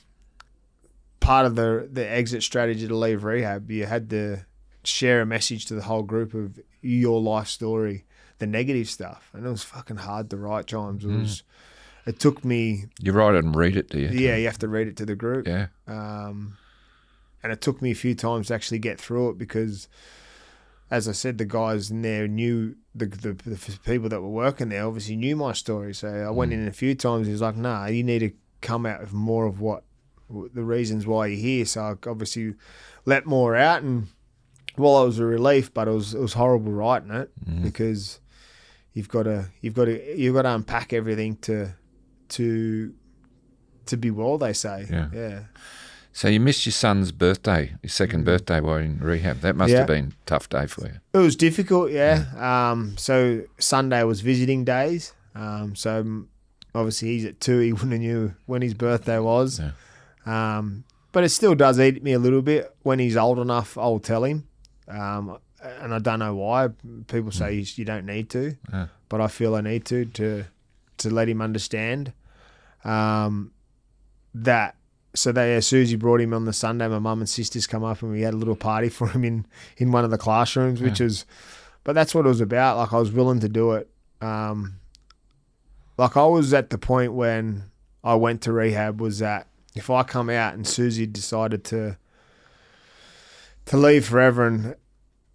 part of the exit strategy to leave rehab, you had to share a message to the whole group of your life story, the negative stuff, and it was fucking hard to write, Chimes. It took me. You write it and read it, do you? Yeah, you have to read it to the group. Yeah. And it took me a few times to actually get through it, because, as I said, the guys in there knew, the people that were working there obviously knew my story. So I went in a few times. He was like, "Nah, you need to come out with more of the reasons why you're here." So I obviously let more out, and well, it was a relief, but it was horrible writing it, because you've got to unpack everything to be well, they say. Yeah. So you missed your son's birthday, your second birthday while in rehab. That must have been a tough day for you. It was difficult, yeah. So Sunday was visiting days. So obviously he's at 2. He wouldn't have knew when his birthday was. Yeah. But it still does eat me a little bit. When he's old enough, I'll tell him. And I don't know why. People say you don't need to, but I feel I need to let him understand that. So Susie brought him on the Sunday. My mum and sisters come up, and we had a little party for him in one of the classrooms, which was, but that's what it was about. Like, I was willing to do it. Like, I was at the point when I went to rehab, was that if I come out and Susie decided to leave forever,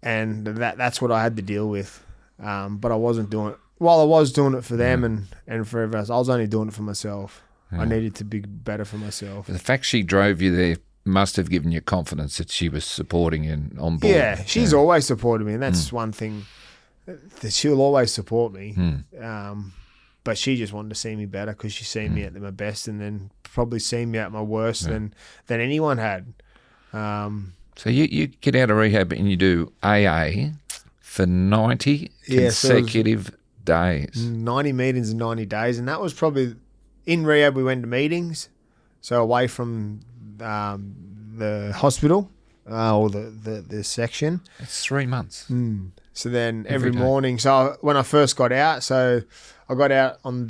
and that's what I had to deal with. But I wasn't doing it. While I was doing it for them and for everyone else, I was only doing it for myself. I needed to be better for myself. The fact she drove you there must have given you confidence that she was supporting and on board. Yeah, she's always supported me, and that's one thing that she'll always support me. But she just wanted to see me better, because she's seen me at my best, and then probably seen me at my worst than anyone had. So you get out of rehab and you do AA for 90 consecutive days. 90 meetings in 90 days, and that was probably... In rehab, we went to meetings, so away from the hospital or the section. It's 3 months. So then every morning, so when I first got out, so I got out on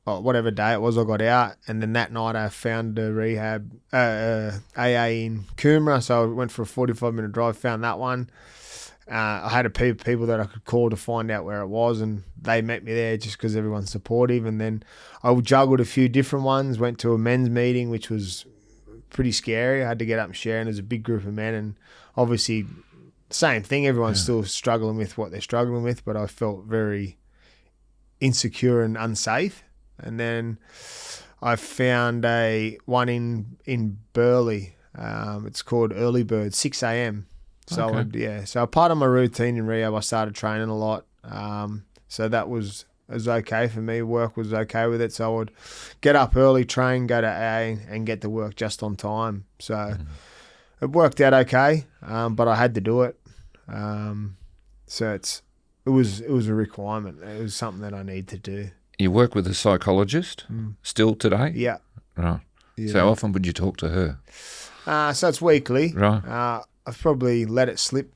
whatever day it was I got out, and then that night I found a rehab, AA in Canberra, so I went for a 45-minute drive, found that one. I had people that I could call to find out where it was, and they met me there just because everyone's supportive. And then I juggled a few different ones, went to a men's meeting, which was pretty scary. I had to get up and share, and there's a big group of men, and obviously same thing. Everyone's still struggling with what they're struggling with, but I felt very insecure and unsafe. And then I found one in Burleigh. It's called Early Bird, 6 a.m. So so a part of my routine in rehab, I started training a lot. So that was okay for me. Work was okay with it. So I would get up early, train, go to AA, and get to work just on time. So it worked out okay, but I had to do it. So it was a requirement. It was something that I need to do. you work with a psychologist still today? Yeah. Right. Yeah. So how often would you talk to her? So it's weekly. Right. I've probably let it slip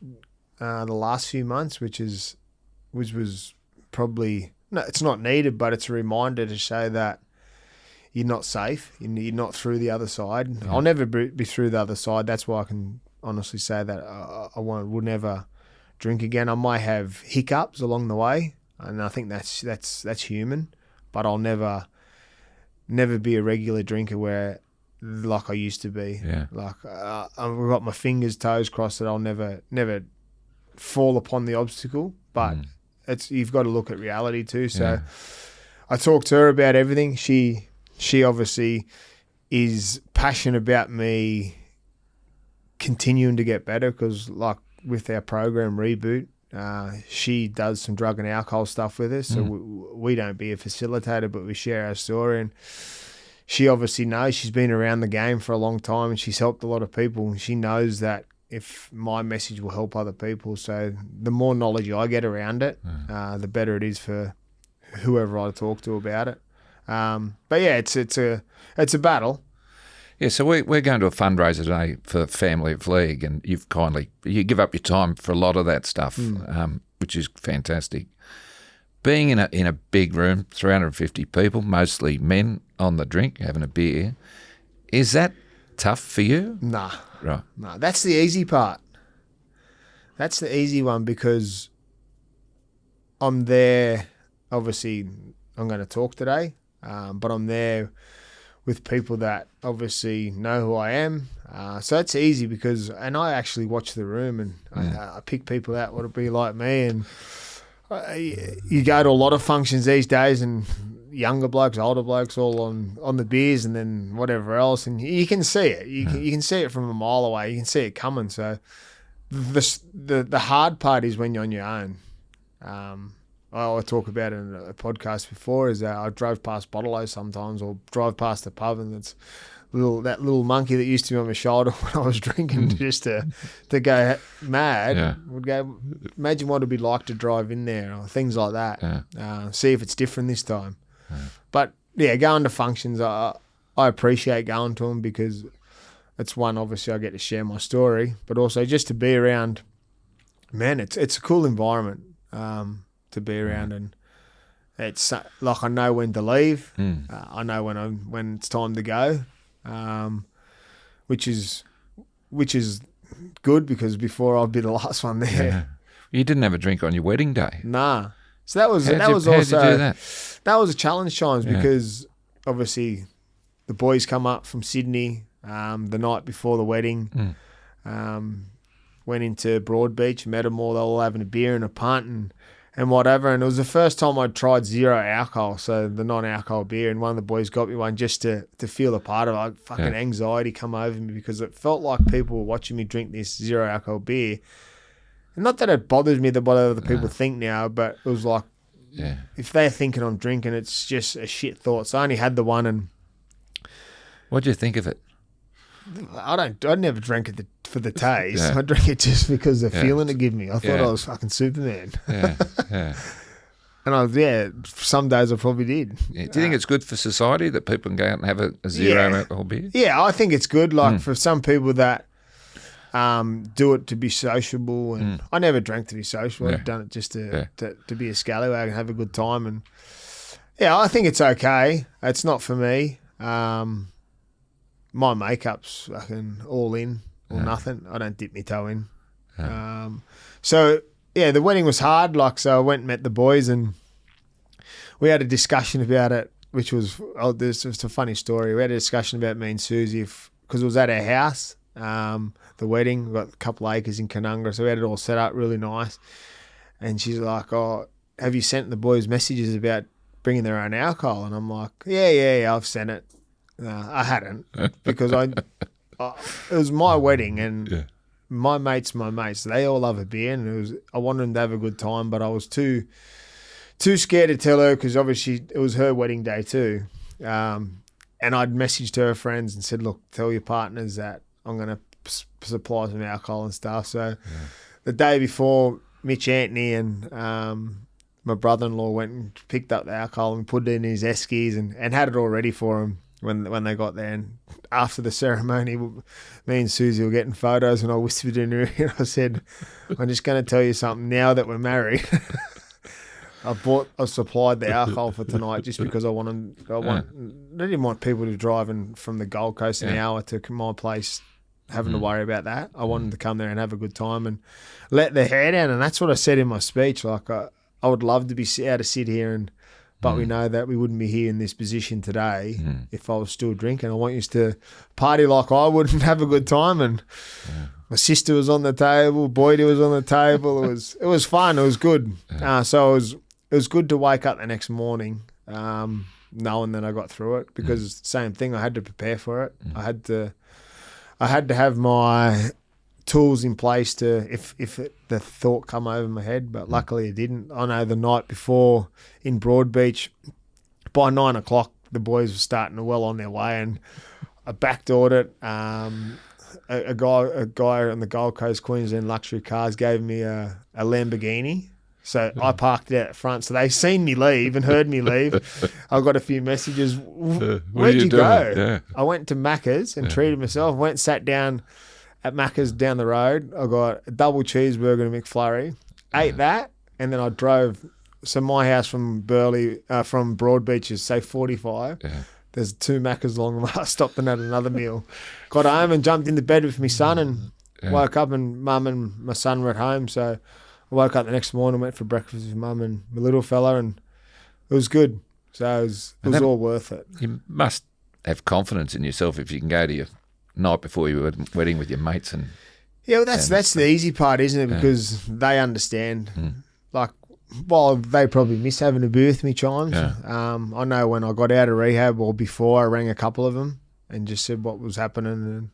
the last few months, which was probably no, it's not needed, but it's a reminder to show that you're not safe. You're not through the other side. Yeah. I'll never be through the other side. That's why I can honestly say that I will never drink again. I might have hiccups along the way, and I think that's human. But I'll never be a regular drinker where like I used to be. Yeah. Like I've got my fingers, toes crossed that I'll never fall upon the obstacle. But you've got to look at reality too. So I talked to her about everything. She obviously is passionate about me continuing to get better because, like with our program Reboot, she does some drug and alcohol stuff with us. So we don't be a facilitator, but we share our story. And she obviously knows she's been around the game for a long time and she's helped a lot of people. And she knows that if my message will help other people. So the more knowledge I get around it, the better it is for whoever I talk to about it. But yeah, it's a battle. Yeah, so we're going to a fundraiser today for Family of League, and you give up your time for a lot of that stuff, which is fantastic. Being in a big room, 350 people, mostly men on the drink, having a beer, is that tough for you? Nah. Right. Nah, that's the easy part. That's the easy one because I'm there. Obviously, I'm going to talk today, but I'm there with people that obviously know who I am. So it's easy because, and I actually watch the room and I pick people out what it'd be like me. And you go to a lot of functions these days and younger blokes, older blokes all on the beers and then whatever else. And you can see it. You can see it from a mile away. You can see it coming. So the hard part is when you're on your own. I talk about it in a podcast before is that I drove past Bottle sometimes or drive past the pub and it's that little monkey that used to be on my shoulder when I was drinking just to go mad would go, imagine what it'd be like to drive in there or things like that. See if it's different this time. But yeah, going to functions, I appreciate going to them because it's one, obviously I get to share my story, but also just to be around, man, it's a cool environment. To be around and it's like I know when to leave. I know when it's time to go, which is good because before I'd be the last one there. Yeah. You didn't have a drink on your wedding day. Nah. So that was How'd you do that? That was a challenge times because obviously the boys come up from Sydney the night before the wedding. Went into Broadbeach, met them all. They were all having a beer and a punt and whatever. And it was the first time I'd tried zero alcohol, so the non-alcohol beer. And one of the boys got me one just to feel a part of it. Fucking anxiety come over me because it felt like people were watching me drink this zero alcohol beer. And not that it bothers me what other people think now, but it was like, if they're thinking I'm drinking, it's just a shit thought. So I only had the one. And what do you think of it? I never drank it for the taste. I drank it just because of the feeling it gave me. I thought I was fucking Superman. And some days I probably did. Yeah. Do you think it's good for society that people can go out and have a zero alcohol beer? Yeah, I think it's good. Like for some people that do it to be sociable, and I never drank to be social. I've done it just to be a scallywag and have a good time. And I think it's okay. It's not for me. My makeup's fucking all in or nothing. I don't dip my toe in. So the wedding was hard. So I went and met the boys and we had a discussion about it, which was this was a funny story. We had a discussion about me and Susie because it was at our house. The wedding, we got a couple of acres in Canberra, so we had it all set up really nice. And she's like, "Oh, have you sent the boys messages about bringing their own alcohol?" And I'm like, "Yeah, I've sent it." I hadn't because it was my wedding and my mates. They all love a beer and I wanted them to have a good time, but I was too scared to tell her because obviously it was her wedding day too. And I'd messaged her friends and said, "Look, tell your partners that I'm going to supply some alcohol and stuff." So the day before, Mitch Anthony and my brother-in-law went and picked up the alcohol and put it in his eskies and had it all ready for him when they got there. And after the ceremony, me and Susie were getting photos, and I whispered in her ear and I said, I'm just going to tell you something now that we're married. I supplied the alcohol for tonight just because I didn't want people to drive in from the Gold Coast an hour to my place having to worry about that. I wanted them to come there and have a good time and let their hair down. And that's what I said in my speech. Like, I would love to be able to sit here but we know that we wouldn't be here in this position today if I was still drinking. I want you to party like I would and have a good time. And my sister was on the table, Boydie was on the table. It was fun. It was good. So it was good to wake up the next morning knowing that I got through it, because same thing, I had to prepare for it. I had to have my tools in place to if the thought come over my head, but luckily it didn't. I know the night before in Broadbeach, by 9 o'clock, the boys were starting to well on their way, and I backdoored it. A guy on the Gold Coast Queensland Luxury Cars gave me a Lamborghini. So I parked it out front. So they seen me leave and heard me leave. I got a few messages. Where'd you go? Yeah. I went to Macca's and treated myself. Went and sat down at Macca's down the road. I got a double cheeseburger and a McFlurry. Ate that, and then I drove. So my house from from Broadbeach is, say, 45. Yeah. There's 2 Macca's along. I stopped and had another meal. Got home and jumped into bed with my son and woke up, and Mum and my son were at home. So I woke up the next morning, went for breakfast with Mum and my little fella, and it was good. So it was all worth it. You must have confidence in yourself if you can go to your night before your wedding with your mates. And well, that's the easy part, isn't it? Because they understand. Like, while they probably miss having a beer with me chimes, I know when I got out of rehab or before, I rang a couple of them and just said what was happening.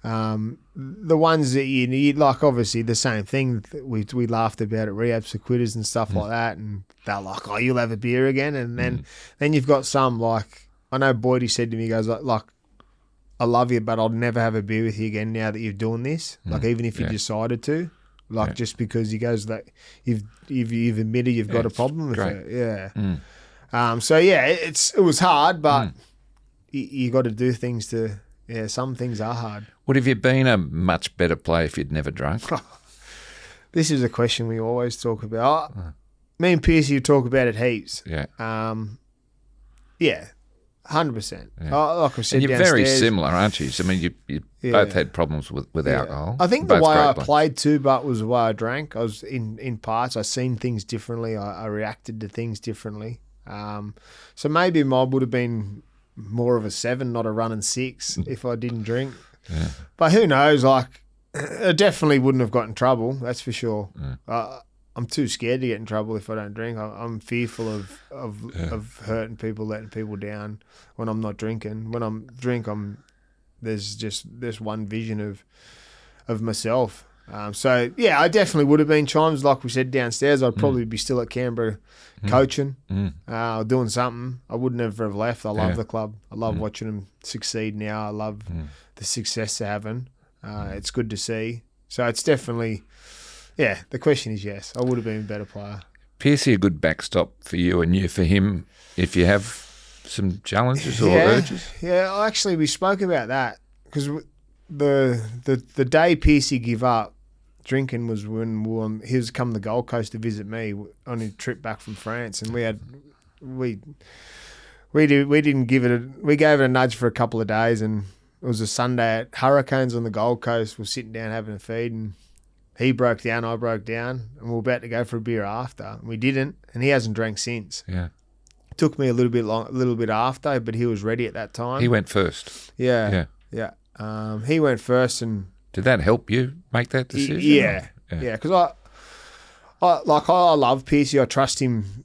And the ones that you need, like, obviously the same thing that we laughed about at rehabs for quitters and stuff like that, and they're like, oh, you'll have a beer again. And then you've got some, like, I know Boydie said to me, he goes, like, I love you, but I'll never have a beer with you again now that you're doing this. Like, even if you decided to, like, just because he goes, like, you've admitted you've got a problem with it. Yeah. So yeah, it was hard, but you got to do things to. Yeah, some things are hard. Would have you been a much better player if you'd never drunk? This is a question we always talk about. Me and Piercy talk about it heaps. Yeah. Yeah, 100%. Like I said, and you're downstairs, very similar, aren't you? So, I mean, you both had problems with alcohol. I think the way I played too, but was the way I drank. I was in parts. I seen things differently. I reacted to things differently. So maybe mine would have been more of a 7, not a running 6 if I didn't drink. Yeah. But who knows? Like, I definitely wouldn't have got in trouble. That's for sure. I'm too scared to get in trouble if I don't drink. I'm fearful of hurting people, letting people down when I'm not drinking. When I'm there's just this one vision of myself. So yeah, I definitely would have been chimes. Like we said downstairs, I'd probably be still at Canberra coaching, or doing something. I would never have left. I love the club. I love watching them succeed now. I love the success they're having. It's good to see. So it's definitely, the question is yes, I would have been a better player. Piercy, a good backstop for you and you for him if you have some challenges or urges? Yeah, actually we spoke about that because the day Piercy gave up drinking was when he was come to the Gold Coast to visit me on a trip back from France, and we didn't give it we gave it a nudge for a couple of days, and it was a Sunday at Hurricanes on the Gold Coast. We're sitting down having a feed, and he broke down, I broke down, and we were about to go for a beer after, and we didn't, and he hasn't drank since. Yeah, it took me a little bit after, but he was ready at that time. He went first. Yeah. He went first, and did that help you make that decision? Yeah, because I love Piercy. I trust him.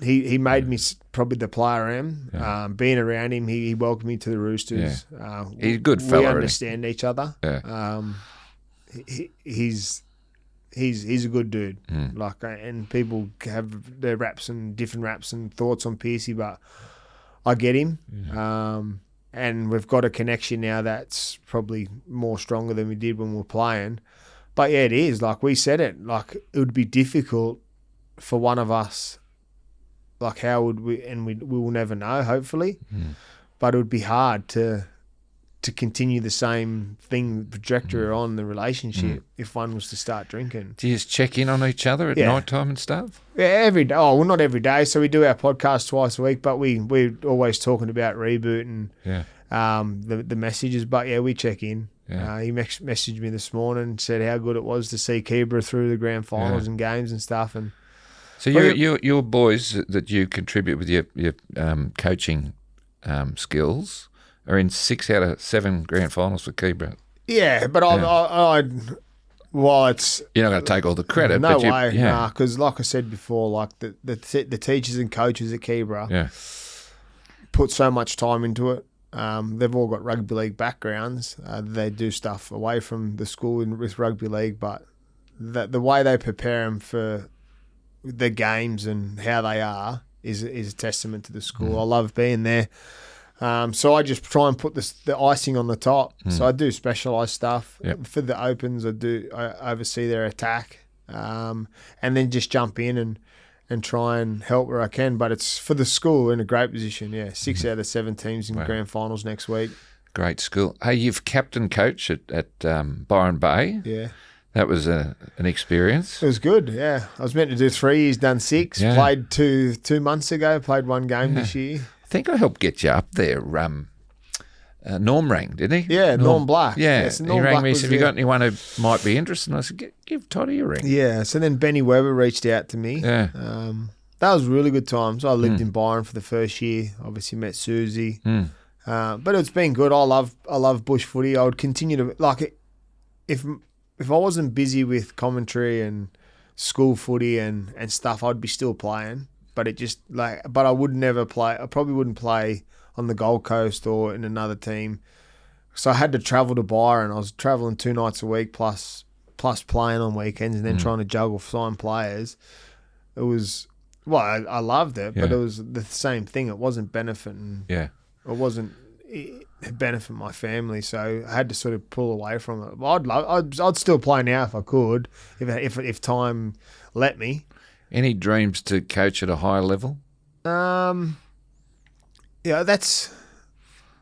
He made me probably the player I am. Yeah. Being around him, he welcomed me to the Roosters. Yeah. He's a good fella. We understand each other. Yeah. He's a good dude. Like, and people have their raps and different raps and thoughts on Piercy, but I get him. Yeah. And we've got a connection now that's probably more stronger than we did when we were playing. But yeah, it is. Like we said it, like it would be difficult for one of us, like how would we, and we will never know, hopefully, but it would be hard to continue the same thing, trajectory on the relationship if one was to start drinking. Do you just check in on each other at night time and stuff? Yeah, every day. Oh, well, not every day. So we do our podcast twice a week, but we're always talking about Reboot and the messages. But yeah, we check in. Yeah. He messaged me this morning, said how good it was to see Canberra through the grand finals and games and stuff. And so your boys that you contribute with your coaching skills are in 6 out of 7 grand finals for Canberra. Yeah, but while it's... You're not going to take all the credit. No but way, because like I said before, like the teachers and coaches at Canberra put so much time into it. They've all got rugby league backgrounds. They do stuff away from the school with rugby league, but the way they prepare them for the games and how they are is a testament to the school. I love being there. So I just try and put the icing on the top. So I do specialised stuff. For the opens. I oversee their attack, and then just jump in and try and help where I can. But it's for the school in a great position. Yeah, 6 out of 7 teams in grand finals next week. Great school. Hey, you've captain coach at Byron Bay. Yeah. That was an experience. It was good, yeah. I was meant to do 3 years, done 6. Yeah. Played 2 months ago, played 1 game this year. I think I helped get you up there. Norm rang, didn't he? Yeah, Norm Black. Yeah, yes, he rang me and said, have you got anyone who might be interested? And I said, give Toddy a ring. Yeah, so then Benny Weber reached out to me. Yeah. That was really good times. I lived in Byron for the first year. Obviously met Susie. But it's been good. I love bush footy. I would continue to, like, if I wasn't busy with commentary and school footy and stuff, I'd be still playing. But I would never play. I probably wouldn't play on the Gold Coast or in another team. So I had to travel to Byron. I was travelling 2 nights a week plus playing on weekends and then trying to juggle signed players. It was, I loved it, but it was the same thing. It wasn't benefiting. Yeah. It wasn't benefit my family, so I had to sort of pull away from it. I'd still play now if I could, if time let me. Any dreams to coach at a higher level? That's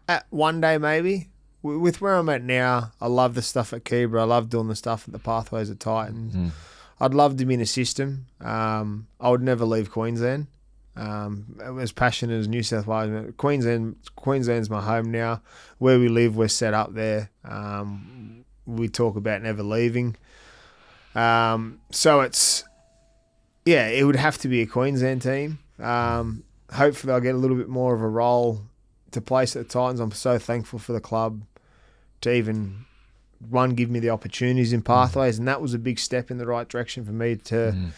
at one day maybe. With where I'm at now, I love the stuff at Canberra. I love doing the stuff at the Pathways at Titans. I'd love to be in a system. I would never leave Queensland. As passionate as New South Wales, Queensland's my home now. Where we live, we're set up there. We talk about never leaving. So it's, it would have to be a Queensland team. Hopefully I'll get a little bit more of a role to place at the Titans. I'm so thankful for the club to even, give me the opportunities in Pathways, and that was a big step in the right direction for me to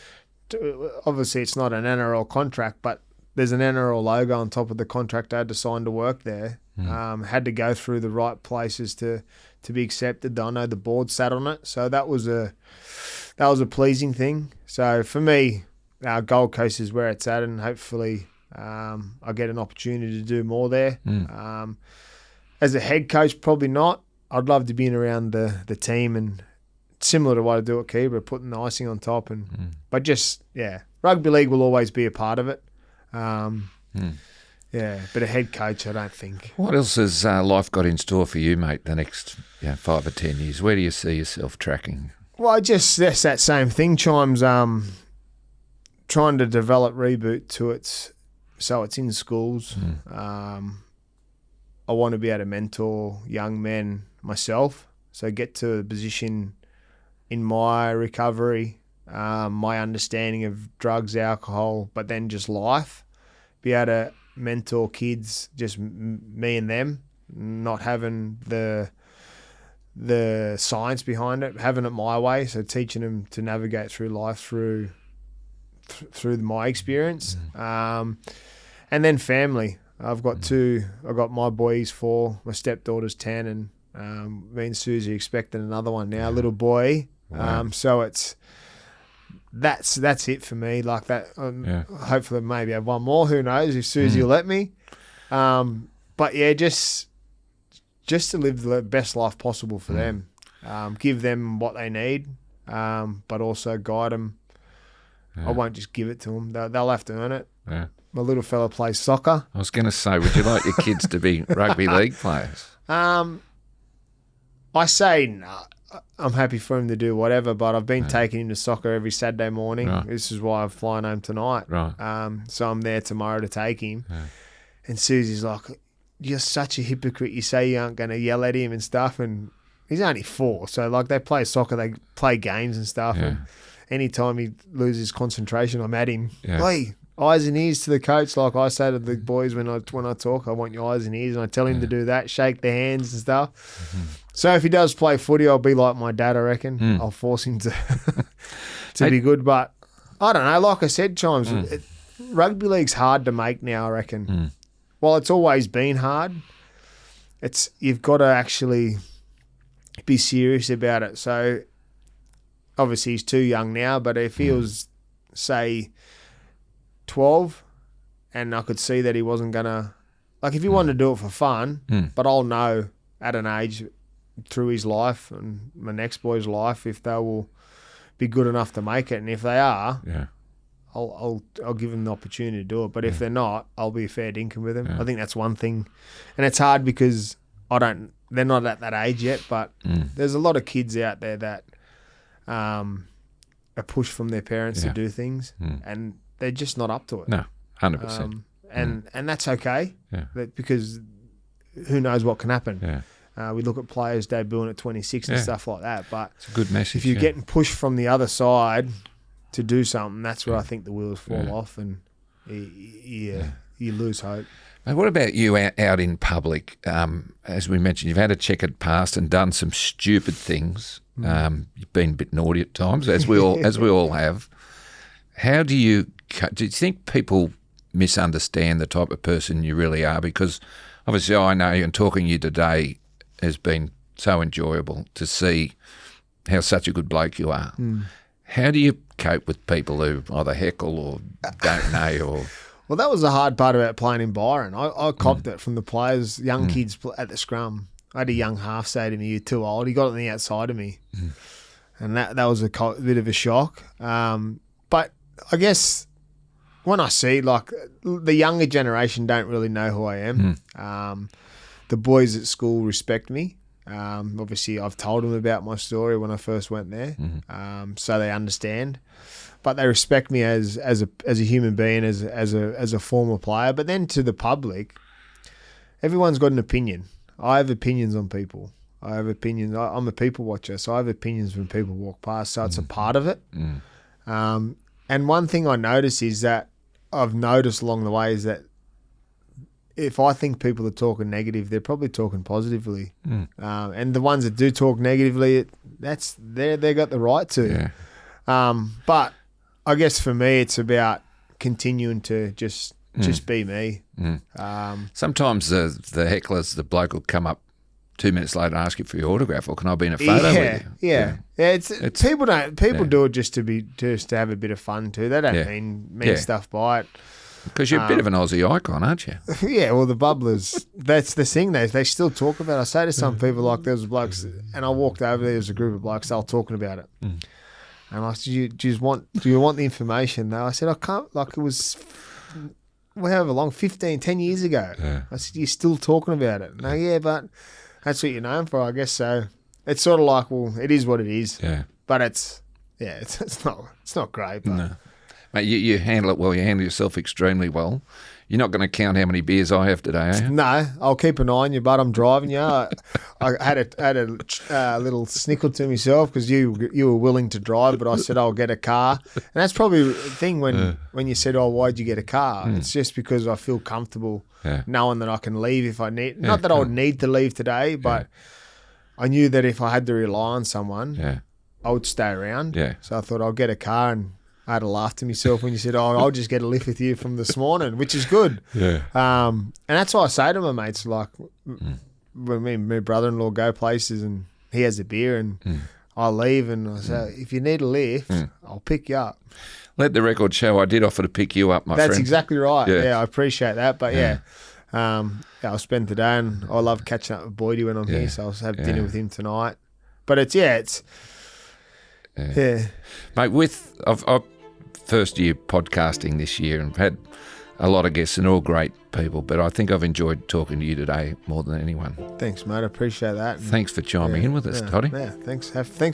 obviously it's not an NRL contract, but there's an NRL logo on top of the contract I had to sign to work there. Had to go through the right places to be accepted. I know the board sat on it, so that was a pleasing thing. So for me, Gold Coast is where it's at, and hopefully I get an opportunity to do more there. As a head coach, probably not. I'd love to be in around the team and similar to what I do at Canberra, putting the icing on top. But just, rugby league will always be a part of it. But a head coach, I don't think. What else has life got in store for you, mate, the next 5 or 10 years? Where do you see yourself tracking? Well, that's that same thing. Chime's trying to develop Reboot so it's in schools. I want to be able to mentor young men myself, so get to a position in my recovery, my understanding of drugs, alcohol, but then just life, be able to mentor kids, just me and them, not having the science behind it, having it my way, so teaching them to navigate through life through my experience. And then family. I've got 2. I've got my boys 4, my stepdaughter's 10, and me and Susie expecting another one now, little boy. Wow. So that's it for me. Like that. Hopefully, maybe I have one more. Who knows if Susie will let me? But just to live the best life possible for them, give them what they need, but also guide them I won't just give it to them. They'll have to earn it. Yeah. My little fella plays soccer. I was going to say, would you like your kids to be rugby league players? I say no. I'm happy for him to do whatever, but I've been taking him to soccer every Saturday morning. Right. This is why I'm flying home tonight. Right. So I'm there tomorrow to take him. Yeah. And Susie's like, you're such a hypocrite. You say you aren't going to yell at him and stuff. And he's only 4. So, like, they play soccer, they play games and stuff. Yeah. And anytime he loses concentration, I'm at him. Yeah. Hey, eyes and ears to the coach. Like I say to the boys when I talk, I want your eyes and ears. And I tell him to do that, shake their hands and stuff. Mm-hmm. So if he does play footy, I'll be like my dad, I reckon. I'll force him to be good. But I don't know. Like I said, Chimes, rugby league's hard to make now, I reckon. While it's always been hard, you've got to actually be serious about it. So obviously he's too young now, but if he was, say, 12 and I could see that he wasn't going to, like if he wanted to do it for fun, but I'll know at an age through his life and my next boy's life if they will be good enough to make it. And if they are, I'll give them the opportunity to do it. But if they're not, I'll be a fair dinkum with them. I think that's one thing. And it's hard because they're not at that age yet, but there's a lot of kids out there that are pushed from their parents to do things and they're just not up to it. No, 100%. And that's okay because who knows what can happen. Yeah. We look at players debuting at 26 and stuff like that. But it's a good message. If you're getting pushed from the other side to do something, that's where I think the wheels fall off and you lose hope. Mate, what about you out in public? As we mentioned, you've had a checkered past and done some stupid things. You've been a bit naughty at times, as we all have. How do you think people misunderstand the type of person you really are? Because obviously I know you, and talking to you today has been so enjoyable to see how such a good bloke you are. How do you cope with people who either heckle or don't know? Or Well, that was the hard part about playing in Byron. I copped it from the players, young kids at the scrum. I had a young half say to me, "You're too old." He got on the outside of me. And that was a bit of a shock. But I guess when I see, like, the younger generation don't really know who I am. The boys at school respect me. Obviously, I've told them about my story when I first went there, so they understand. But they respect me as a human being, as a former player. But then to the public, everyone's got an opinion. I have opinions on people. I have opinions. I'm a people watcher, so I have opinions when people walk past. So it's a part of it. And one thing I notice is that I've noticed along the way is that if I think people are talking negative, they're probably talking positively. And the ones that do talk negatively, they got the right to. But I guess for me, it's about continuing to just be me. Sometimes the hecklers, the bloke will come up 2 minutes later and ask you for your autograph, or can I be in a photo with you? Yeah. It's people do it just to have a bit of fun too. They don't mean stuff by it. Because you're a bit of an Aussie icon, aren't you? Yeah, well, the bubblers, that's the thing. They still talk about it. I say to some people, like, there was blokes, and I walked over there, was a group of blokes, they were talking about it. And I said, do you want the information? Though I said, I can't, like, it was however long, 10 years ago. I said, you're still talking about it? No, yeah, but that's what you're known for, I guess. So it's sort of like, well, it is what it is. Yeah. But it's not great. But. No. Mate, you handle it well. You handle yourself extremely well. You're not going to count how many beers I have today, are you? No, I'll keep an eye on you, but I'm driving you. I had a little snickle to myself because you were willing to drive, but I said I'll get a car. And that's probably the thing when you said, oh, why'd you get a car? It's just because I feel comfortable knowing that I can leave if I need. Not that I would need to leave today, but I knew that if I had to rely on someone, I would stay around. So I thought I'll get a car, and I had to laugh to myself when you said, oh, I'll just get a lift with you from this morning, which is good. And that's why I say to my mates, like, when me and my brother-in-law go places and he has a beer and I leave and I say, if you need a lift, I'll pick you up. Let the record show I did offer to pick you up, my friend. That's exactly right. Yeah, I appreciate that. But I'll spend today, and I love catching up with Boydie when I'm here, so I'll have dinner with him tonight. But it's mate, I've first year podcasting this year and had a lot of guests and all great people, but I think I've enjoyed talking to you today more than anyone. Thanks, mate. I appreciate that. Thanks for chiming in with us, Toddy. Yeah, thanks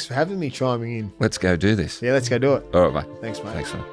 for having me chiming in. Let's go do this. Yeah, let's go do it. All right, mate. Thanks, mate. Thanks, mate.